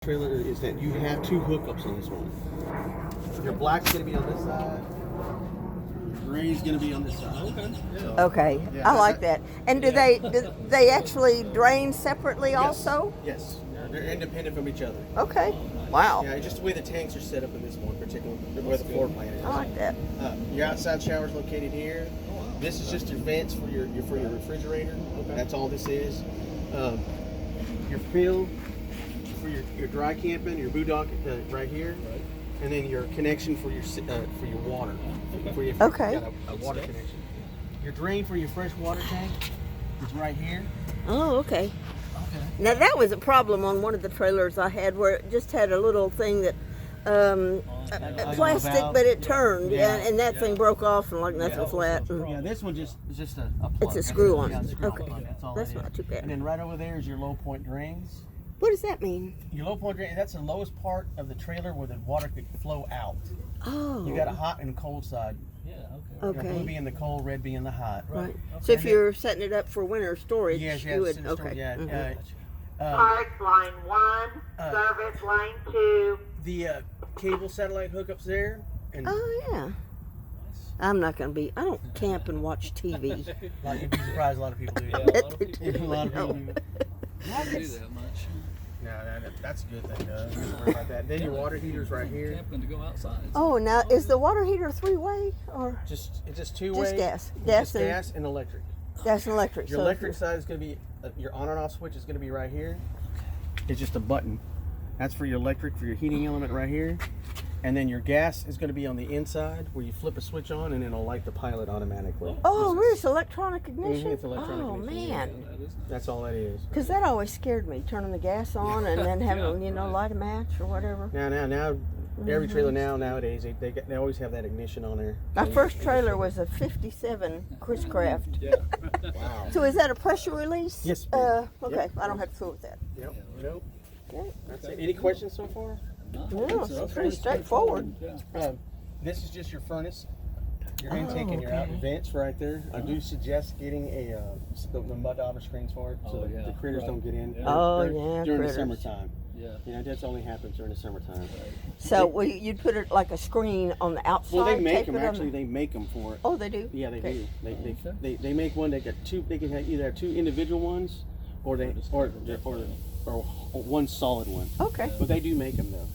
Trailer is that you have two hookups on this one. Your black's gonna be on this side. Your gray's gonna be on this side. Okay. Yeah. Okay, Yeah, I like that. And do they actually drain separately also? Yes. They're independent from each other. Okay. Wow. Yeah, just the way the tanks are set up in this one particular, where the floor plan is. I like that. Your outside shower is located here. This is just your vents for your refrigerator. Okay. That's all this is. Your fill for your dry camping, your boondog right here, right. And then your connection for your water. Okay. For your, okay. You got a water connection. Your drain for your fresh water tank is right here. Oh, okay. Okay. Now that was a problem on one of the trailers I had, where it just had a little thing that plastic, but it turned, and that thing broke off and like nothing flat. Yeah, this one is just a plug. It's a screw on. Yeah, Okay. That's not too bad. And then right over there is your low point drains. What does that mean? Your low point drain, that's the lowest part of the trailer where the water could flow out. Oh. You got a hot and cold side. Yeah, okay. Okay. Blue being the cold, red being the hot. Right. Okay. So if you're setting it up for winter storage, you would. Okay. Yeah. Parts line 1, service line 2. The cable satellite hookups there. And Oh yeah. I'm not gonna be. I don't camp and watch TV. you'd be surprised a lot of people do that. Bet they do. A lot of people do that. I don't do that much. No, that's a good thing, don't worry about that. Then your water heater's right here. Camping to go outside. Oh, now is the water heater three-way or It's just two-way. just gas? Just gas and electric. Gas and electric. Your electric side is going to be, your on and off switch is going to be right here. It's just a button. That's for your electric, for your heating element right here. And then your gas is going to be on the inside where you flip a switch on and it'll light the pilot automatically. Oh, really? It's electronic ignition? It's electronic ignition. Man. That's all that is. Because that always scared me, turning the gas on and then having, light a match or whatever. Now, every trailer nowadays, they always have that ignition on there. My first trailer was a 57 Chris Craft. Yeah. Wow. So is that a pressure release? Yes. Okay, Yep. I don't have to fool with that. Yep. Nope. Okay. That's it. Any questions so far? No, it's pretty straightforward. Yeah. This is just your furnace, your intake and your out vents right there. I do suggest getting the mud dauber screens for it so that the critters don't get in. Yeah. During the critters. summertime. Yeah. That's only happens during the summertime. So you'd put it like a screen on the outside? Well, they make tape them. it on Actually, they make them for it. Oh, they do? Yeah, they Okay. do. They make one. They got two. They can either have two individual ones, or one solid one. Okay. But they do make them though.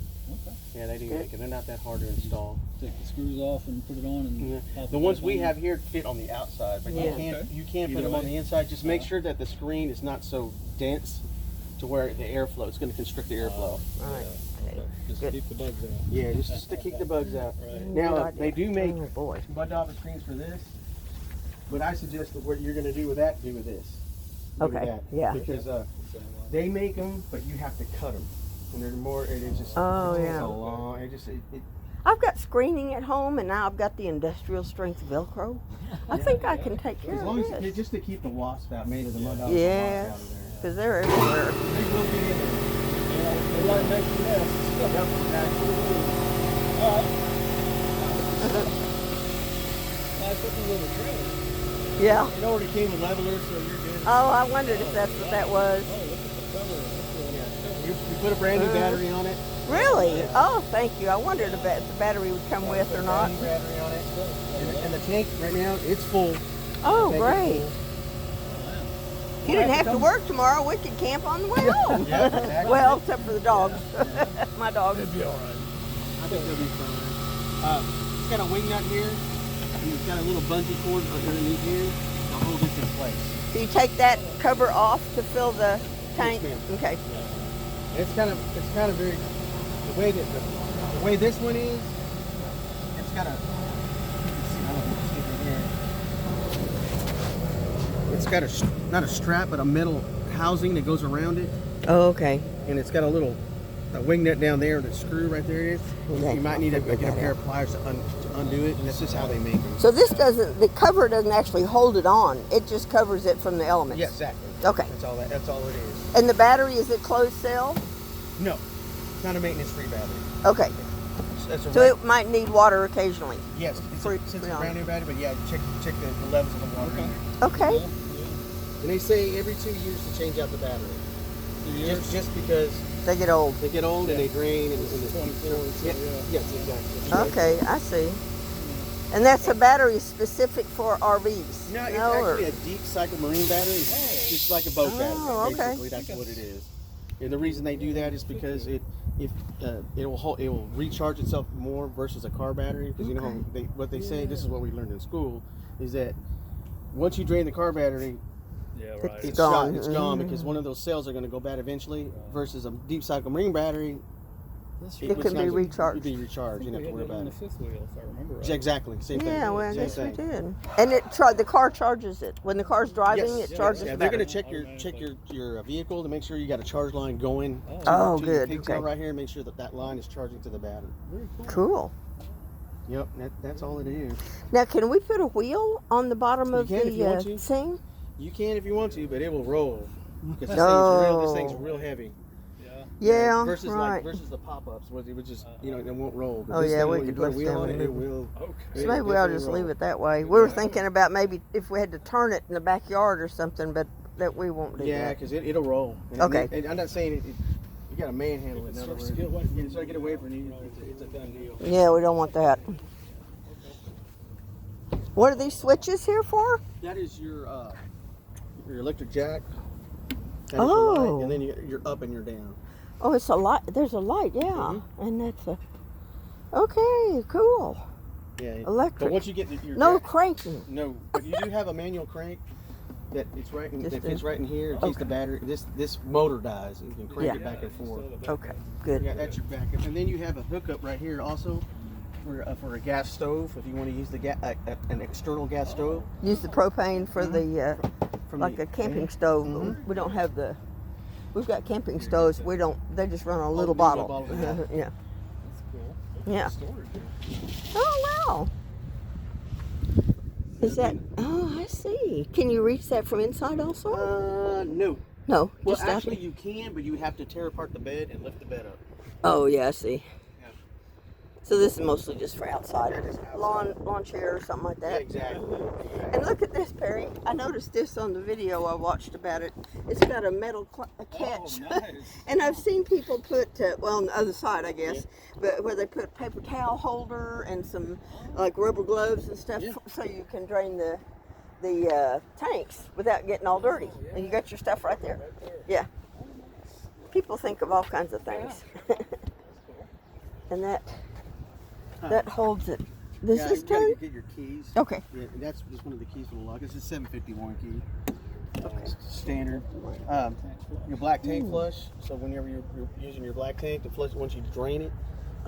Okay. Yeah, they do make them. They're not that hard to install. Take the screws off and put it on and pop The it ones back we on. have here fit on the outside, but Yeah. you can't put Either them on way. the inside. Just make sure that the screen is not so dense to where the airflow. It's going to constrict the airflow. Right. Okay. Just Good. keep the bugs out. Yeah, just to keep the bugs out. Right. Now Good they idea. do make Oh, boy. mud dauber screens for this, but I suggest that what you're going to do with that, do with this. Do with Okay, that. yeah. Because they make them, but you have to cut them, and they're more. It is just. Oh, it's yeah. So long. It I've got screening at home, and now I've got the industrial strength Velcro. I think I can take care as of long as this. just to keep the wasp out, made of the mud dauber Yes. wasp out of there. Because they're everywhere. They will get in there. They like making nests. Yep, absolutely. All right. Nice looking little trailer. Yeah. It already came with levelers, so you're good. Oh, I wondered if that's what that was. Oh, look at the color. You put a brand new battery on it. Really? Oh, thank you. I wondered if the battery would come with or not. Brand new battery on it. And the tank right now, it's full. Oh, Tank is great. full. If you didn't have to work tomorrow, we could camp on the way home. Yeah, exactly. Well, except for the dogs. My dogs. It'd be all right. I think they'll be fine. It's got a wing nut here, and it's got a little bungee cord underneath here to hold this in place. So you take that cover off to fill the tank? ma'am. Okay. It's kind of very the way that the way this one is. It's got a. I don't know if you can see it here. It's got not a strap, but a metal housing that goes around it, Oh, okay. and it's got a little wing nut down there, and a screw right there. Is. Okay. You might need to get a pair of pliers to undo it, and this is how they make them. So the cover doesn't actually hold it on. It just covers it from the elements. Yeah, exactly. Okay. That's all it is. And the battery, is it closed cell? No, it's not a maintenance-free battery. Okay. That's a So it might need water occasionally. yes, free- since it's free a on. brand new battery, but yeah, check the levels of the water in there. Okay. And they say every 2 years to change out the battery. Just because They get old. They get old and they drain. And 24, so, yeah. yeah. Yes, exactly. Okay, I see. And that's a battery specific for RVs. No, it's or- actually a deep cycle marine battery. It's like a boat Oh, battery. okay. Basically, that's what it is. And the reason they do that is because it will recharge itself more versus a car battery. Because you know what they say. This is what we learned in school, is that once you drain the car battery, Yeah, right. it's gone. shot. It's gone because one of those cells are going to go bad eventually. Versus a deep cycle marine battery, It can be recharged. It can be recharged. You don't have to worry on about the it. fifth wheel, if I remember right. Exactly. Same thing. Yeah, well, I Same guess we thing. did. And the car charges it when the car's driving. Yes, It charges. Yeah, the they're battery. going to check your vehicle to make sure you got a charge line going. Oh, to good, The pigtail okay. right here. Make sure that line is charging to the battery. Very cool. Cool. Yep, that's all it is. Now, can we put a wheel on the bottom of can if you want the to. thing? You can if you want to, but it will roll. Because No. this thing's real heavy. Yeah, Versus right. versus the pop-ups, where it would just it won't roll. But Oh, this yeah, thing, we when you could put a lift wheel them on and it, it move will. Okay. So maybe we ought to just leave it that way. We were thinking about maybe if we had to turn it in the backyard or something, but that we won't do Yeah, that. because it'll roll. And Okay. And I'm not saying you got to manhandle it. In other Starts words, to get away from you start to get away from you. It's a done deal. Yeah, we don't want that. What are these switches here for? That is your electric jack. That is your Oh. light, and then you're up and you're down. Oh, it's a light. There's a light, yeah. Mm-hmm. And that's a. Okay, cool. Yeah. Electric. But once you get your No jack, cranking. no, but you do have a manual crank that it's right in, Just that fits right in here in case the battery this motor dies. You can crank Yeah. it back and forth. Okay, good. Yeah, that's your backup. And then you have a hookup right here also for a gas stove if you want to use an external gas stove. Use the propane for the From like the- a camping stove. Mhm. We don't have the. We've got camping stoves. We don't. They just run on a little little bottle. bottle, yeah. Yeah. That's cool. Yeah. Storage here. Oh wow. Is that? Oh, I see. Can you reach that from inside also? No. No, Well, just out actually, there. you can, but you would have to tear apart the bed and lift the bed up. Oh yeah, I see. Yeah. So this is mostly just for outsiders, lawn chair or something like Yeah, that. exactly. And look at this, Perry. I noticed this on the video I watched about it. It's got a metal catch. Oh, nice. And I've seen people put, well, on the other side, I guess, but where they put a paper towel holder and some like rubber gloves and stuff, Yeah. so you can drain the tanks without getting all dirty. And you got your stuff right there. Yeah. People think of all kinds of things. And that holds it. Does Yeah, this you gotta turn? get your keys. Okay. Yeah, that's just one of the keys for the lock. It's a 751 key. Standard. Your black tank flush. So whenever you're using your black tank to flush, once you drain it,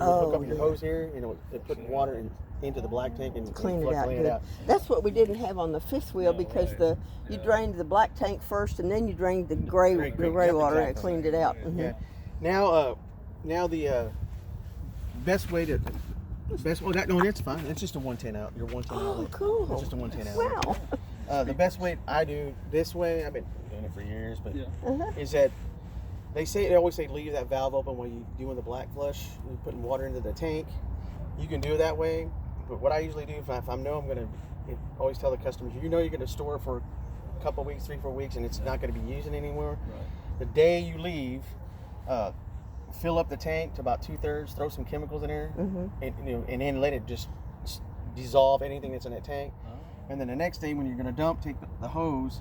you hook up your hose here, and it put water into the black tank and Clean flush it out. clean Good. it out. That's what we didn't have on the fifth wheel because you drained the black tank first and then you drained the gray Yep, water and it exactly. cleaned it out. Mhm. Yeah. Now the best way to that's fine. It's just a 110 out. Your 110 Oh, outlet. cool. It's just a 110 outlet. Wow. The best way I do this way, I've been doing it for years, but Uh-huh. is that they always say leave that valve open when you doing the black flush. You're putting water into the tank. You can do it that way, but what I usually do if I know I'm gonna always tell the customers, you know you're gonna store it for a couple weeks, 3-4 weeks, and it's not gonna be using anymore. Right. The day you leave, fill up the tank to about 2/3, throw some chemicals in there, and then let it just dissolve anything that's in that tank. And then the next day when you're gonna dump, take the hose,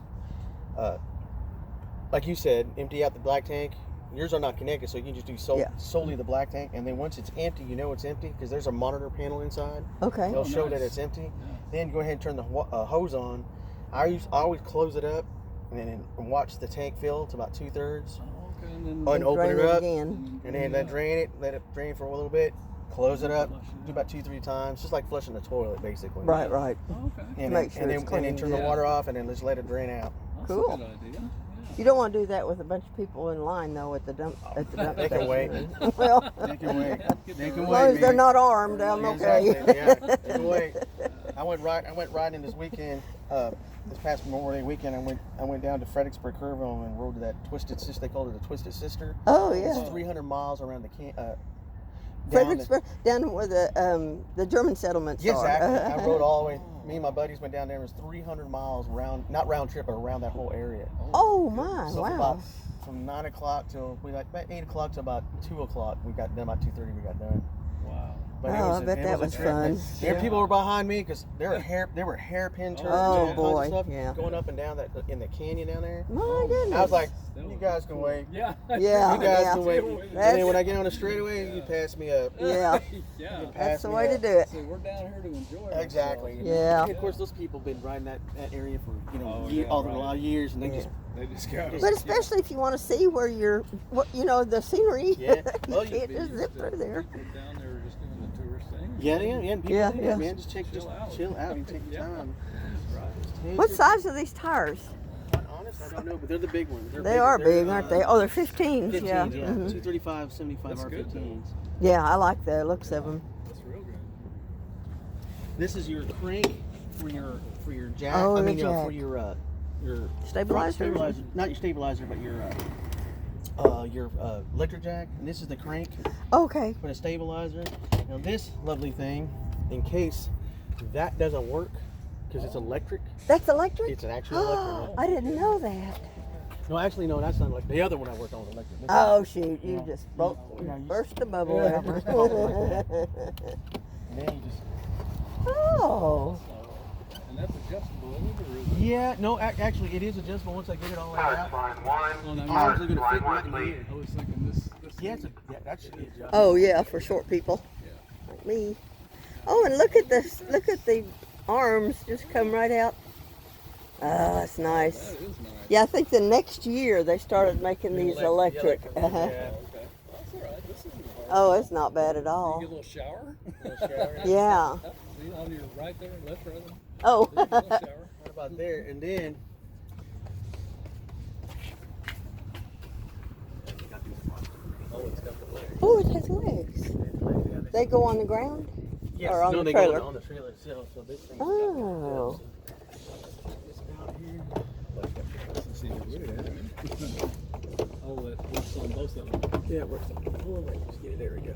like you said, empty out the black tank. Yours are not connected, so you can just do solely the black tank. And then once it's empty, you know it's empty because there's a monitor panel inside. Okay. They'll show nice. that it's empty. Then go ahead and turn the hose on. I always close it up and then watch the tank fill to about 2/3. Okay, and then And open Drain it up, again. and then let it drain for a little bit. Close it up, do about 2-3 times, just like flushing the toilet, basically. Right, right. Okay. And Make then, sure it's and clean, then turn the yeah. water off, and then just let it drain out. That's Cool. a good idea. You don't want to do that with a bunch of people in line though at the dump They station. can wait. Well, They can wait. They can as wait. long as they're man. not armed, I'm okay. Exactly, yeah. They can wait. I went riding this weekend. This past Memorial Day weekend, I went down to Fredericksburg Kerrville and rode to that Twisted Sister. They called it the Twisted Sister. Oh It's yeah. 300 miles around Fredericksburg, down where the German settlements Yes, are. exactly. I rode all the way. Me and my buddies went down there. It was 300 miles not round trip, but around that whole area. Oh my! So for Wow. about from 9 o'clock till about 8 o'clock to about 2 o'clock. We got done about 2:30. We got done. Wow. But I bet that was fun. And people were behind me because there were hairpin turns. Oh, and all boy, kinds of stuff yeah. going up and down in the canyon down there. My goodness. I was like, you guys can wait. Yeah. Yeah. You guys yeah. can wait. And then when I get on the straightaway, you pass me up. Yeah. Yeah. That's the way to do it. So we're down here to enjoy ourselves. Exactly. Yeah. And of course, those people have been riding that area for Oh, a lot of years, and they Yeah. They just go. But especially if you want to see where the scenery, Yeah. Well, you can't just zip through there. People down there are just doing the tourist thing. And people Yeah, do that, yeah. man. Just chill out and take your Yeah. time. Right. What size are these tires? Honest, I don't know, but they're the big ones. They are big, aren't they? Oh, they're 15s. 15s, Yeah. yeah. Mhm. 235, 75 That's good, R15s. Yeah, I like the looks of them. That's real good. This is your crank for your jack. Oh, I the mean, jack. for your Stabilizer? stabilizer, not your stabilizer, but your electric jack. And this is the crank Okay. for the stabilizer. Now this lovely thing, in case that doesn't work, because it's electric. That's electric? It's an actual electric one. I didn't know that. No, actually, no, that's not electric. The other one I worked on was electric. This Oh, shoot. You just Yeah, you- burst the bubble. Yeah, out. burst the bubble like and then you just. Oh. And that's adjustable, isn't it? Or is it? Yeah, no, actually, it is adjustable once I get it all the way out. Oh, no, I'm I actually going to fit right in here. was thinking this. Yeah, that should be adjustable. Oh, yeah, for short people. Like me. Oh, and look at this. Look at the arms just come right out. Oh, that's nice. That is nice. Yeah, I think the next year they started making these electric. Yeah. Uh-huh. Okay. That's all right. This isn't hard. Oh, it's not bad at You all. get a little shower. Yeah. See, on your right there, left rather. Oh. There you go, shower. What about there? And then. Oh, it's got the legs. Oh, it has legs. They go on the ground? Yes, Or on no, the they trailer? go on the trailer itself. So this thing's Oh. this out here. Let's see what we're at. Oh, it works on both of them. Yeah, it works. Oh, wait, just get it. There we go.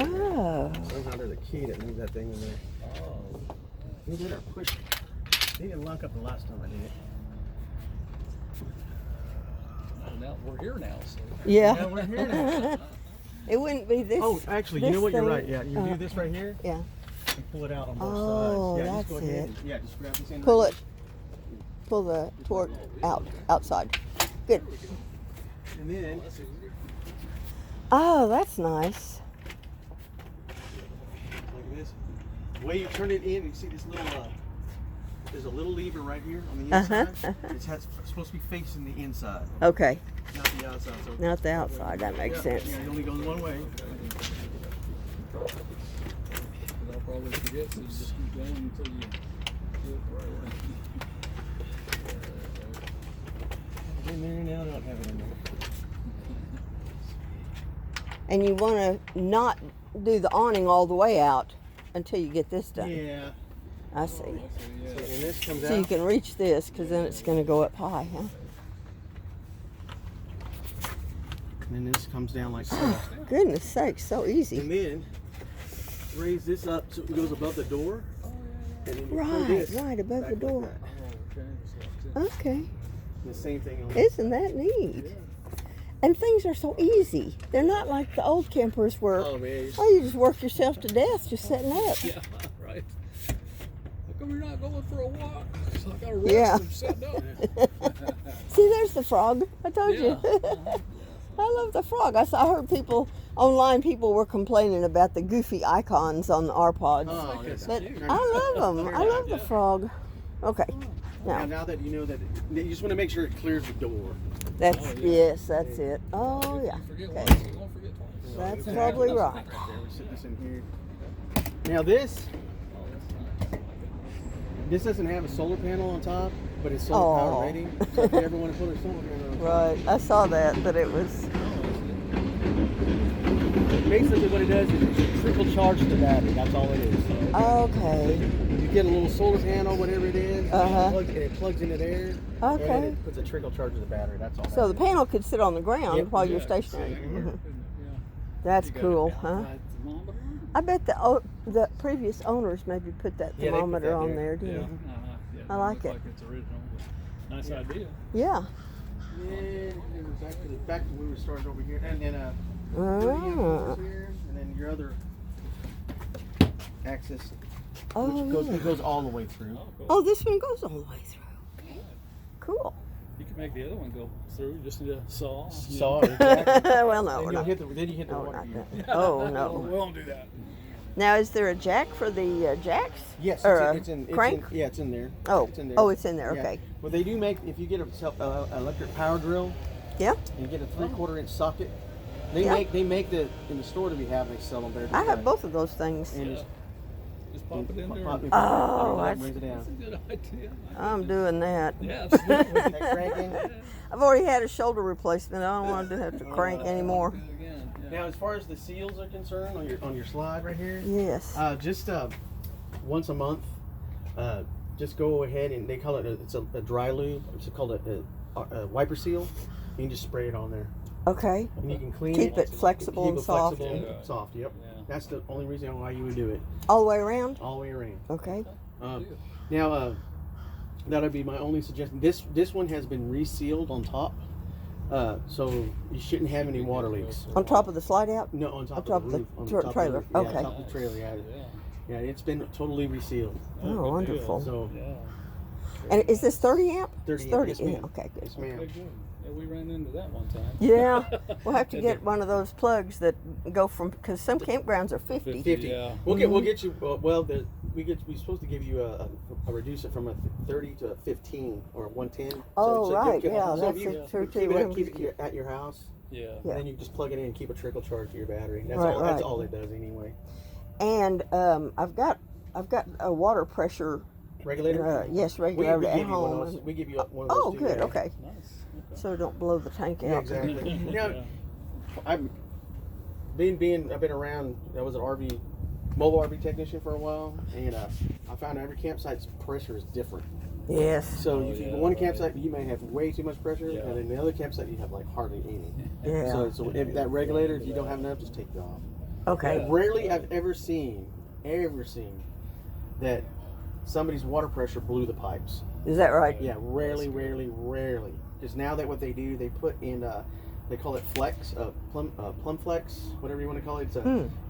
Oh. Somehow there's a key that moves that thing in there. Oh. We did our push. They didn't lock up the last time I did it. Well, now we're here now, so. Yeah. Yeah, we're here now. It wouldn't be this. Oh, actually, you this know what? You're thing- right. Yeah, you do this right here Yeah. and pull it out on both Oh, sides. Yeah, that's just go ahead. it. And, yeah, just grab this end. Pull right it. Pull the torque outside. Good. here. And then Oh, that's nice. like this. The way you turn it in, you see this little. There's a little lever right here on the inside. It's supposed to be facing the inside, Okay. not the outside. So Not the outside. That makes sense. Yeah, it only goes one way. But I'll probably forget, so you just keep going until you do it the right way. In there now, I don't have it in there. And you want to not do the awning all the way out until you get this done. Yeah. I see. So, So, yeah. and this comes So you out. can reach this because then it's going to go up high, huh? And then this comes down like so. Goodness sakes, so easy. And then raise this up so it goes above the door. And then you pull Right, this right above back the door. Like that. Oh, okay. So that's it. Okay. And the same thing on Isn't that neat? And things are so easy. They're not like the old campers where, Oh man. oh, you just work yourself to death just sitting up. Yeah, right. How come you're not going for a walk? So I got to rest Yeah. and sit down. See, there's the frog. I told you. I love the frog. I heard people online. People were complaining about the goofy icons on the R-Pods. Oh, that's But cute. I love them. I love the frog. Okay. Now, Now, now that you know that, you just want to make sure it clears the door. that's, Oh, yeah. yes, that's it. Oh, yeah. You forget Okay. once, you won't forget twice. That's Okay. probably right. Right there, we sit this in here. Now this Oh, that's nice. This doesn't have a solar panel on top, but it's solar Aw. power rating. So if you ever want to put a solar panel on top. Right. I saw that, but it was. Basically what it does is it trickle charge the battery. That's all it is. So Okay. you get a little solar panel, whatever it is, Uh-huh. and it plugs into there. Okay. And it puts a trickle charge to the battery. That's all. So the that is. panel could sit on the ground Yep. while you're Yeah, stationary. yeah. That's You got cool, it. huh? Right, thermometer? I bet the previous owners maybe put that Yeah, they put thermometer that on there. there, didn't Yeah. they? Yeah, I it like looks it. like it's original. Nice idea. Yeah. Yeah, back to where we started over here, and then Ah. here, and then your other axis, Oh, which yeah. goes all the way through. Oh, cool. Oh, this one goes all the way through. Cool. You can make the other one go through. You just need a saw. Saw, exactly. Well, no, Then we're you'll not. hit the No, we're water not heater. doing that. Oh, We no. won't do that. Now, is there a jack for the jacks? Yes, Or it's in. crank? Yeah, it's in there. Oh, it's in there. oh, it's in there. Yeah. Okay. Well, they do make, if you get a electric power drill Yeah. and you get a 3/4 inch socket, they Yeah. make the in the store that we have. They sell them there. I have both of those things. And Yeah. Just pop it in there. pop and- it- Oh, that that's- brings it That's a down. good idea. I'm doing that. Yeah, absolutely. Take cranking. I've already had a shoulder replacement. I don't want to have to crank anymore. Do it again. Yeah. Now, as far as the seals are concerned, on your slide right here, Yes. just once a month, just go ahead and they call it it's a dry lube. It's called a wiper seal. You can just spray it on there, Okay. and you can clean Keep it. it flexible Keep and it soft. flexible Yeah. and soft. Yep. Yeah. That's the only reason why you would do it All the way around? all the way around. Okay. Now, that'll be my only suggestion. This one has been resealed on top, so you shouldn't have any water leaks. On top of the slide out? No, on top, On top of the of roof. the On tra- top trailer. Of the, roof. Okay. Yeah, top of the trailer. Yeah. Yeah. Yeah, it's been totally resealed. Oh, good wonderful. deal. So Yeah. And is this 30 amp? 30 It's 30. yes, Yeah, ma'am. okay, good. Yes, ma'am. Okay, good. Yeah, we ran into that one time. Yeah, we'll have to get one of those plugs that go from, because some campgrounds are 50. 50. Yeah. We'll get you. We're supposed to give you a reduce it from a 30 to a 15 or 110. Oh, right, yeah, So that's if you it, true, keep too. keep it at your house, Yeah. Yeah. then you can just plug it in and keep a trickle charge to your battery. That's Right, all. That's right. all it does anyway. And I've got a water pressure, Regulator. yes, we regulator give at you one of home. those. We give you one of those. Oh, too, good, yeah. okay. Nice. Okay. So don't blow the tank Yeah, out. exactly. Now, Yeah. I've been around. I was an mobile RV technician for a while, and I found every campsite's pressure is different. Yes. So Oh, if you yeah, one right. campsite you may have way too much pressure, Yeah. and then the other campsite you have like hardly any. Yeah. So if that regulator, if you don't have enough, just take it off. Okay. Yeah. Rarely I've ever seen that somebody's water pressure blew the pipes. Is that right? Yeah, rarely. Because now that what they do, they put in they call it flex, plum flex, whatever you want to call it.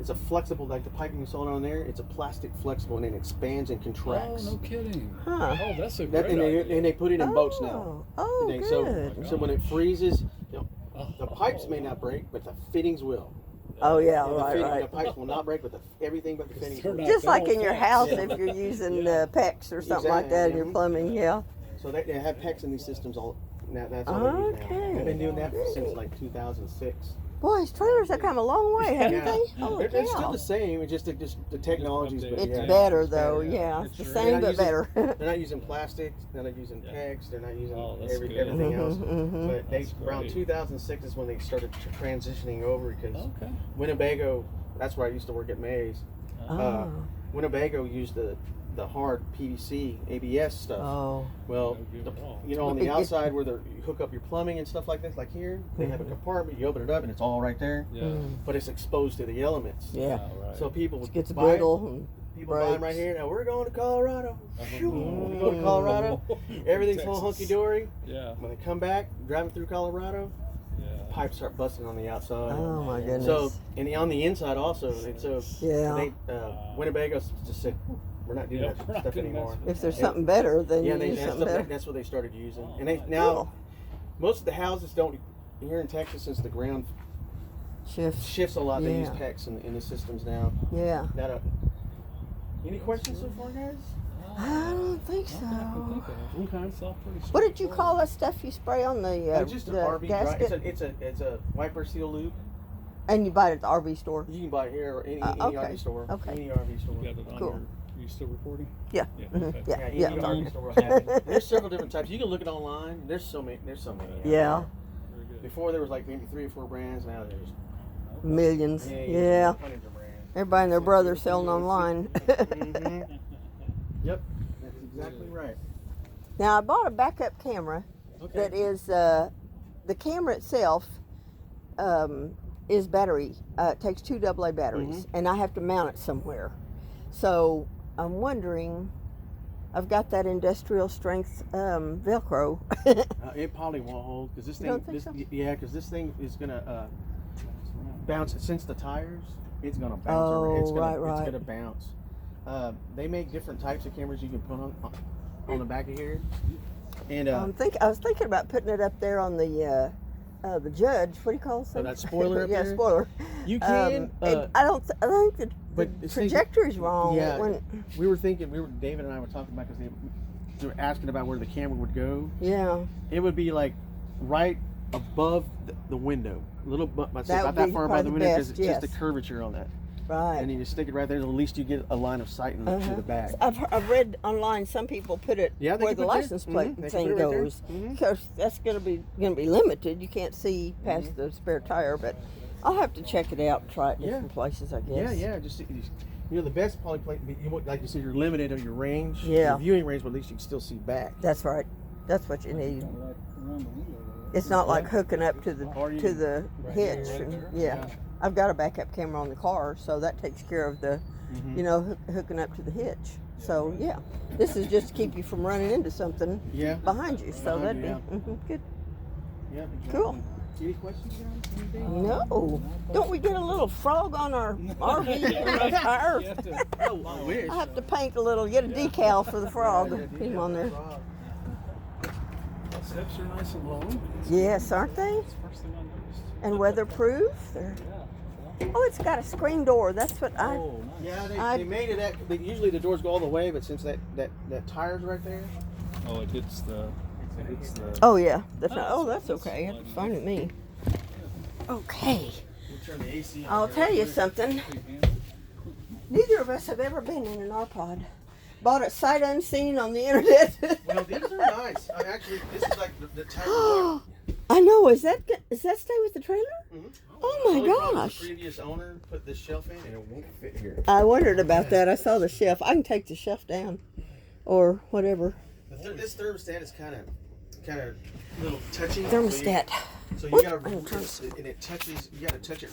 It's a flexible, like the piping you saw on there. It's a plastic flexible, and it expands and contracts. Oh, no kidding. Huh. Oh, that's a That, great and, idea. they put it in boats now. Oh, They- good. So when it freezes, Oh, the pipes may not break, but the fittings will. Oh, yeah, The right, The right. pipes will not break, but everything but the fittings Turn will. out- Just like in your Yeah. house Yeah. if you're using Yeah. PEX or something like that in your Exactly. plumbing, yeah. So they have PEX in these systems all. Now that's all they use now. Okay. They've been doing that since like 2006. Boys, trailers have come a long way, haven't Yeah. they? Oh, They're still yeah. the same. It's just the technologies. But It's yeah. better It's though, better. yeah. It's It's the true. They're same not but using- better. They're not using plastic. They're not using Yeah. PEGs. They're not using Oh, that's good. everything else. Mhm. But they That's around great. 2006 is when they started transitioning over because Okay. Winnebago. That's where I used to work at Mays. Oh. Winnebago used the hard PVC ABS stuff. Oh. Well, No good at all. on the outside where you hook up your plumbing and stuff like this, like here, they have a compartment. You open it up and it's all right there, Yeah. but it's exposed to the elements. Yeah. Right. So people It gets buy brittle and People buy them right breaks. here. Now we're going to Colorado. Phew. When we go to Mm. Colorado, everything's all hunky Texas. dory. Yeah. When they come back, driving through Colorado, Yeah. pipes start busting on the outside. Oh my goodness. So and on the inside also, and so Yeah. they Winnebago just said we're not doing Yeah, that we're not stuff gonna anymore. mess with if there's Yeah. something better, then Yeah, you they, use that's, something better. that's what they started using, Oh, and they now Cool. most of the houses don't here in Texas since the ground Shift. shifts a lot. They use Yeah. PEX in the systems now. Yeah. That any questions so far, guys? I don't think Not that I can so. think of. Okay. It's all pretty What did you straightforward. call that stuff you spray on the, Just an the RV dry. gasket? It's a wiper seal lube. And you buy it at the RV store? You can buy it here or any Okay. RV store. Okay. Any RV store. You got it on Cool. your, you still recording? Yeah. Yeah. Mhm. Okay. Yeah. any Yeah. RV store will have it. There's several different types. You can look it online. There's so many. Yeah. Very good. Before there was like maybe 3 or 4 brands. Now there's Millions. yeah, Yeah. hundreds of brands. Everybody and their brother selling online. Mhm. Yep. That's exactly right. Now I bought a backup camera Okay. that is the camera itself is battery. It takes 2 AA batteries, and I have to mount it somewhere. So I'm wondering I've got that industrial strength Velcro. It probably won't hold because this You don't thing, think so? yeah, because this thing is gonna bounce. Since the tires, it's gonna bounce. Oh, It's gonna, right. It's gonna bounce. They make different types of cameras you can put on the back of here, and I was thinking about putting it up there on the judge. What do you call it? so that spoiler up Yeah, there? spoiler. You can. I think the but the trajectory's wrong. Yeah, we were thinking. David and I were talking about because they were asking about where the camera would go. Yeah. It would be like right above the window, a little about That that would be far above probably the the window because best, it's just yes. the curvature on that. Right. And you just stick it right there, and at least you get a line of sight to the back. I've read online some people put it Yeah, they where can the put it there. license plate They can thing put it right there. goes, because that's gonna be limited. You can't see past the spare tire, but I'll have to check it out and try it different places, I guess. Yeah. Just the best polyplate. Like you said, you're limited on your range, Yeah. your viewing range, but at least you can still see back. That's right. That's what you need. Kinda like around the window there. It's not like hooking up to the Or you hitch. right and- there. yeah. I've got a backup camera on the car, so that takes care of the, hooking up to the hitch. So yeah, this is just to keep you from running into something Yeah. behind you. So Behind that'd you, be good. Yeah. Cool. Any questions, guys? Anything? No, don't we get a little frog on our RV on our tire? You have to, Oh, I wish. I have to paint a little, get a decal for the frog. Put him on there. steps are nice and low. Yes, aren't they? That's the first thing I noticed. And weatherproof. They're, Yeah. oh, it's got a screen door. That's what I. Oh, nice. Yeah, they made it. Usually the doors go all the way, but since that tire's right there. Oh, it hits the. Oh yeah, that's not. Oh, Oh, that's that's okay. fine. That's fine with me. Okay, We'll turn the AC on. I'll tell you something. Neither of us have ever been in an R-Pod. Bought it sight unseen on the internet. Well, these are nice. Actually, this is like the type of. I know. Is that stay with the trailer? Mhm. Oh Only my problem is gosh! The previous owner put this shelf in, and it won't fit here. I wondered about that. I saw the shelf. I can take the shelf down, or whatever. This thermostat is kind of little touchy. Thermostat. So you gotta, Whoop, I'm gonna turn and it touches. You gotta touch it.